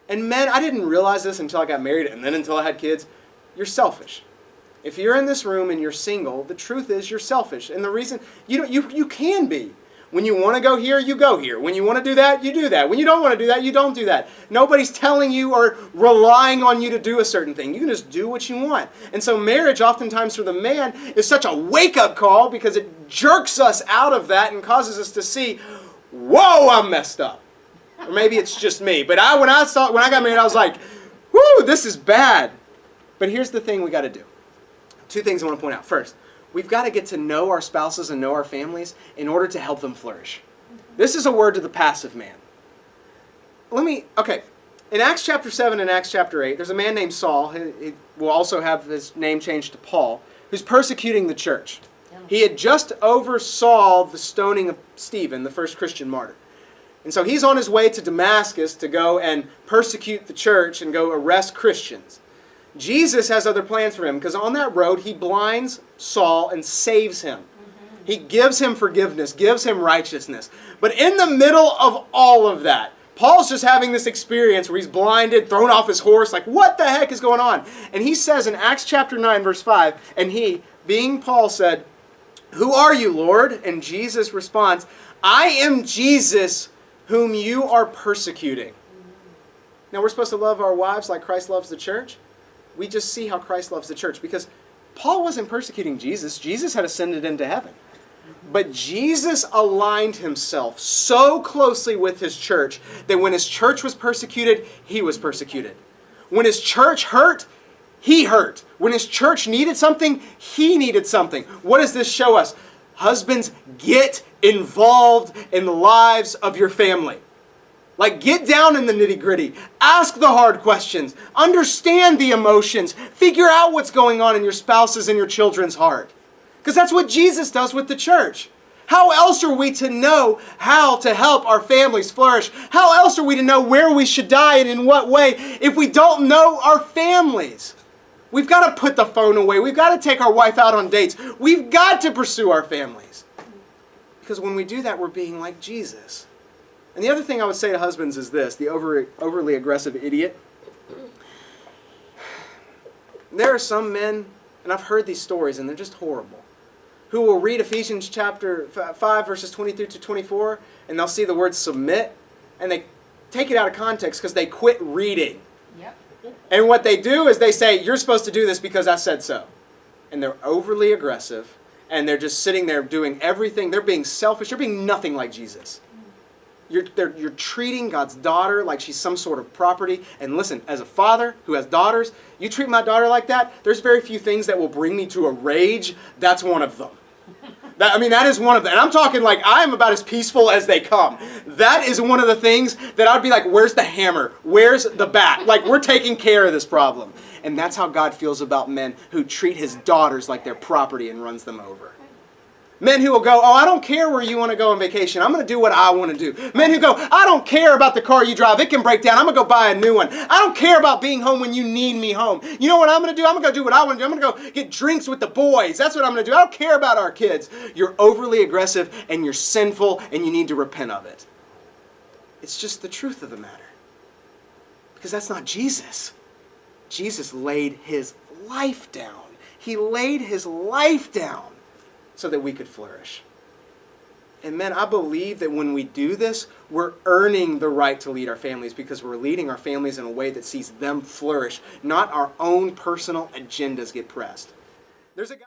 And men, I didn't realize this until I got married and then until I had kids. You're selfish. If you're in this room and you're single, the truth is you're selfish. And the reason, you can be. When you want to go here, you go here. When you want to do that, you do that. When you don't want to do that, you don't do that. Nobody's telling you or relying on you to do a certain thing. You can just do what you want. And so marriage, oftentimes for the man, is such a wake-up call because it jerks us out of that and causes us to see, whoa, I'm messed up. Or maybe it's just me. But when I got married, I was like, whoo, this is bad. But here's the thing we got to do. Two things I want to point out. First, we've got to get to know our spouses and know our families in order to help them flourish. This is a word to the passive man. In Acts chapter 7 and Acts chapter 8, there's a man named Saul, he will also have his name changed to Paul, who's persecuting the church. He had just oversaw the stoning of Stephen, the first Christian martyr. And so he's on his way to Damascus to go and persecute the church and go arrest Christians. Jesus has other plans for him because on that road he blinds Saul and saves him. He gives him forgiveness, gives him righteousness. But in the middle of all of that, Paul's just having this experience where he's blinded, thrown off his horse, like what the heck is going on? And he says in Acts chapter 9 verse 5, and he, being Paul, said, "Who are you, Lord?" And Jesus responds, "I am Jesus whom you are persecuting." Now we're supposed to love our wives like Christ loves the church. We just see how Christ loves the church because Paul wasn't persecuting Jesus. Jesus had ascended into heaven. But Jesus aligned himself so closely with his church that when his church was persecuted, he was persecuted. When his church hurt, he hurt. When his church needed something, he needed something. What does this show us? Husbands, get involved in the lives of your family. Like, get down in the nitty-gritty. Ask the hard questions. Understand the emotions. Figure out what's going on in your spouse's and your children's heart. Because that's what Jesus does with the church. How else are we to know how to help our families flourish? How else are we to know where we should die and in what way if we don't know our families? We've got to put the phone away. We've got to take our wife out on dates. We've got to pursue our families. Because when we do that, we're being like Jesus. And the other thing I would say to husbands is this, the overly aggressive idiot. There are some men, and I've heard these stories, and they're just horrible, who will read Ephesians chapter 5, verses 23 to 24, and they'll see the word submit, and they take it out of context because they quit reading. Yep. And what they do is they say, you're supposed to do this because I said so. And they're overly aggressive, and they're just sitting there doing everything. They're being selfish. They're being nothing like Jesus. You're treating God's daughter like she's some sort of property. And listen, as a father who has daughters, you treat my daughter like that, there's very few things that will bring me to a rage. That's one of them. That is one of them. And I'm talking like I am about as peaceful as they come. That is one of the things that I'd be like, where's the hammer? Where's the bat? Like, we're taking care of this problem. And that's how God feels about men who treat his daughters like their property and runs them over. Men who will go, oh, I don't care where you want to go on vacation. I'm going to do what I want to do. Men who go, I don't care about the car you drive. It can break down. I'm going to go buy a new one. I don't care about being home when you need me home. You know what I'm going to do? I'm going to go do what I want to do. I'm going to go get drinks with the boys. That's what I'm going to do. I don't care about our kids. You're overly aggressive and you're sinful and you need to repent of it. It's just the truth of the matter. Because that's not Jesus. Jesus laid his life down. He laid his life down so that we could flourish. And men, I believe that when we do this, we're earning the right to lead our families because we're leading our families in a way that sees them flourish, not our own personal agendas get pressed. There's a guy